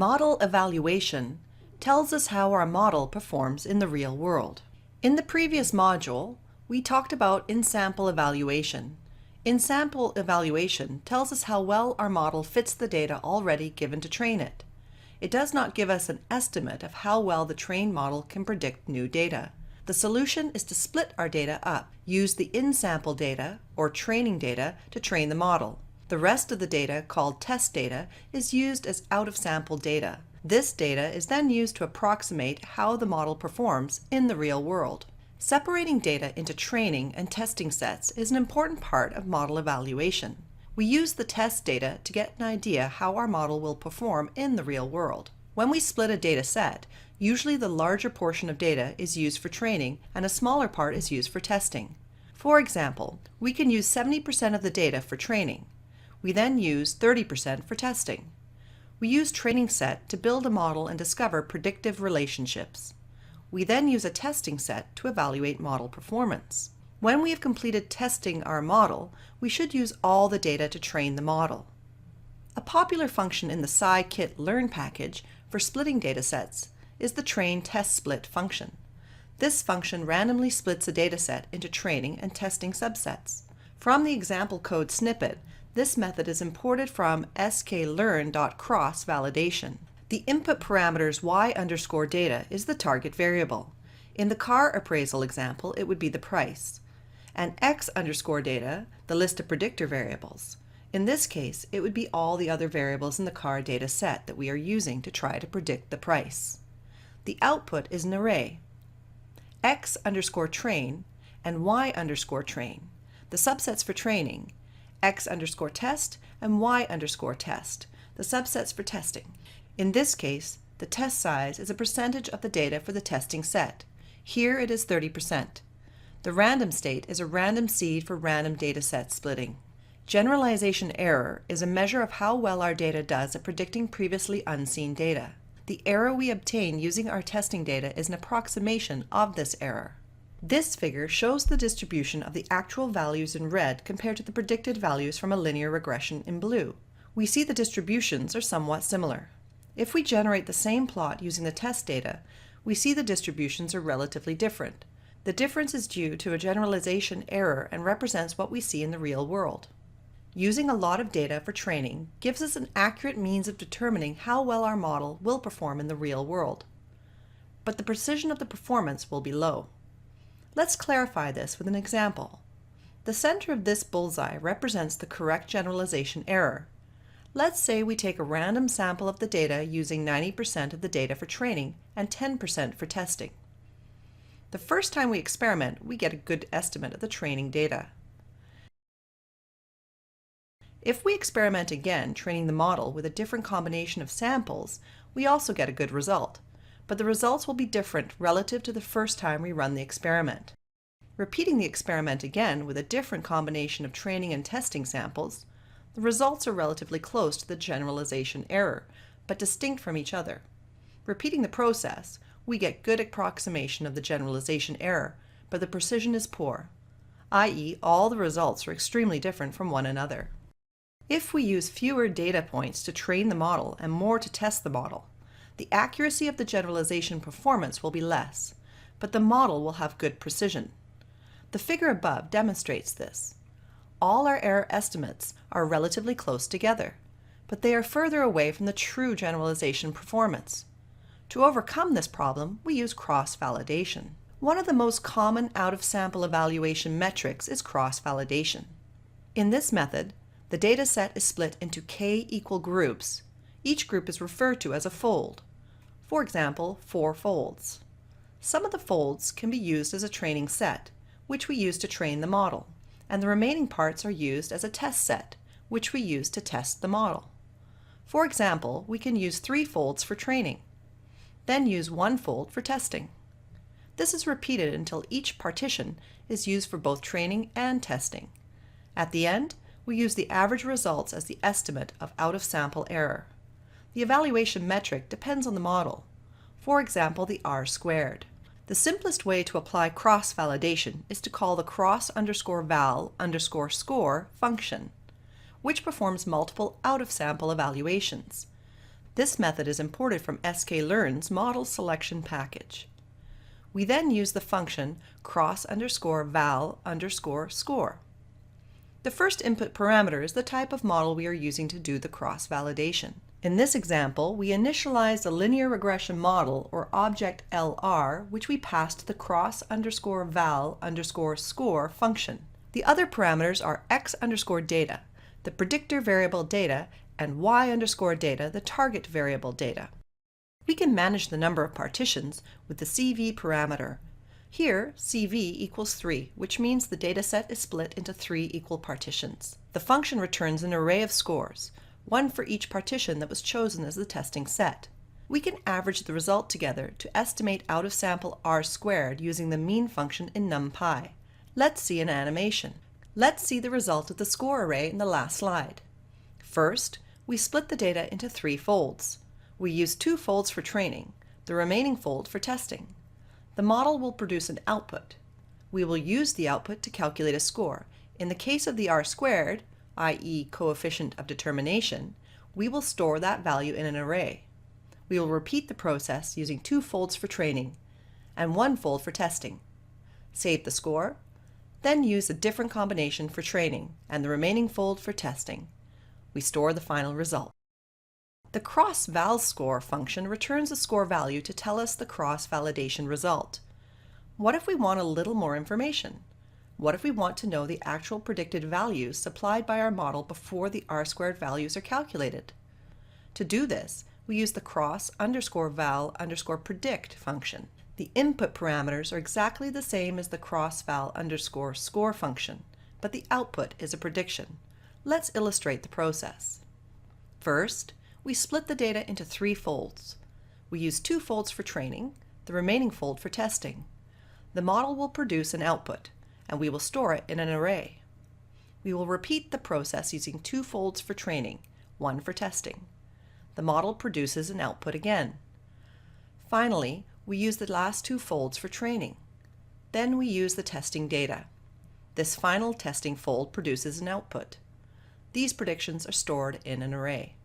Model evaluation tells us how our model performs in the real world. In the previous module, we talked about in-sample evaluation. In-sample evaluation tells us how well our model fits the data already given to train it. It does not give us an estimate of how well the trained model can predict new data. The solution is to split our data up, use the in-sample data or training data to train the model. The rest of the data, called test data, is used as out-of-sample data. This data is then used to approximate how the model performs in the real world. Separating data into training and testing sets is an important part of model evaluation. We use the test data to get an idea how our model will perform in the real world. When we split a data set, usually the larger portion of data is used for training and a smaller part is used for testing. For example, we can use 70% of the data for training. We then use 30% for testing. We use training set to build a model and discover predictive relationships. We then use a testing set to evaluate model performance. When we have completed testing our model, we should use all the data to train the model. A popular function in the scikit-learn package for splitting datasets is the train-test-split function. This function randomly splits a dataset into training and testing subsets. From the example code snippet, this method is imported from sklearn.cross-validation. The input parameters y_data is the target variable. In the car appraisal example, it would be the price. And x_data, the list of predictor variables. In this case, it would be all the other variables in the car data set that we are using to try to predict the price. The output is an array, x_train and y_train, the subsets for training, x_test and y_test, the subsets for testing. In this case, the test size is a percentage of the data for the testing set. Here it is 30%. The random state is a random seed for random data set splitting. Generalization error is a measure of how well our data does at predicting previously unseen data. The error we obtain using our testing data is an approximation of this error. This figure shows the distribution of the actual values in red compared to the predicted values from a linear regression in blue. We see the distributions are somewhat similar. If we generate the same plot using the test data, we see the distributions are relatively different. The difference is due to a generalization error and represents what we see in the real world. Using a lot of data for training gives us an accurate means of determining how well our model will perform in the real world. But the precision of the performance will be low. Let's clarify this with an example. The center of this bullseye represents the correct generalization error. Let's say we take a random sample of the data using 90% of the data for training and 10% for testing. The first time we experiment, we get a good estimate of the training data. If we experiment again, training the model with a different combination of samples, we also get a good result. But the results will be different relative to the first time we run the experiment. Repeating the experiment again with a different combination of training and testing samples, the results are relatively close to the generalization error, but distinct from each other. Repeating the process, we get good approximation of the generalization error, but the precision is poor, i.e., all the results are extremely different from one another. If we use fewer data points to train the model and more to test the model, the accuracy of the generalization performance will be less, but the model will have good precision. The figure above demonstrates this. All our error estimates are relatively close together, but they are further away from the true generalization performance. To overcome this problem, we use cross-validation. One of the most common out-of-sample evaluation metrics is cross-validation. In this method, the data set is split into k-equal groups. Each group is referred to as a fold. For example, 4 folds. Some of the folds can be used as a training set, which we use to train the model, and the remaining parts are used as a test set, which we use to test the model. For example, we can use 3 folds for training, then use 1 fold for testing. This is repeated until each partition is used for both training and testing. At the end, we use the average results as the estimate of out-of-sample error. The evaluation metric depends on the model. For example, the R-squared. The simplest way to apply cross-validation is to call the cross_val_score function, which performs multiple out-of-sample evaluations. This method is imported from sklearn's model selection package. We then use the function cross_val_score. The first input parameter is the type of model we are using to do the cross-validation. In this example, we initialized a linear regression model, or object LR, which we passed the cross_val_score function. The other parameters are x_data, the predictor variable data, and y_data, the target variable data. We can manage the number of partitions with the CV parameter. Here, CV equals 3, which means the dataset is split into 3 equal partitions. The function returns an array of scores, one for each partition that was chosen as the testing set. We can average the result together to estimate out-of-sample r² using the mean function in NumPy. Let's see an animation. Let's see the result of the score array in the last slide. First, we split the data into 3 folds. We use 2 folds for training, the remaining fold for testing. The model will produce an output. We will use the output to calculate a score. In the case of the r², i.e. coefficient of determination, we will store that value in an array. We will repeat the process using 2 folds for training and 1 fold for testing. Save the score, then use a different combination for training and the remaining fold for testing. We store the final result. The cross-val_score function returns a score value to tell us the cross-validation result. What if we want a little more information? What if we want to know the actual predicted values supplied by our model before the r² values are calculated? To do this, we use the cross_val_predict function. The input parameters are exactly the same as the cross-val_score function, but the output is a prediction. Let's illustrate the process. First, we split the data into 3 folds. We use 2 folds for training, the remaining fold for testing. The model will produce an output, and we will store it in an array. We will repeat the process using 2 folds for training, 1 for testing. The model produces an output again. Finally, we use the last 2 folds for training. Then we use the testing data. This final testing fold produces an output. These predictions are stored in an array.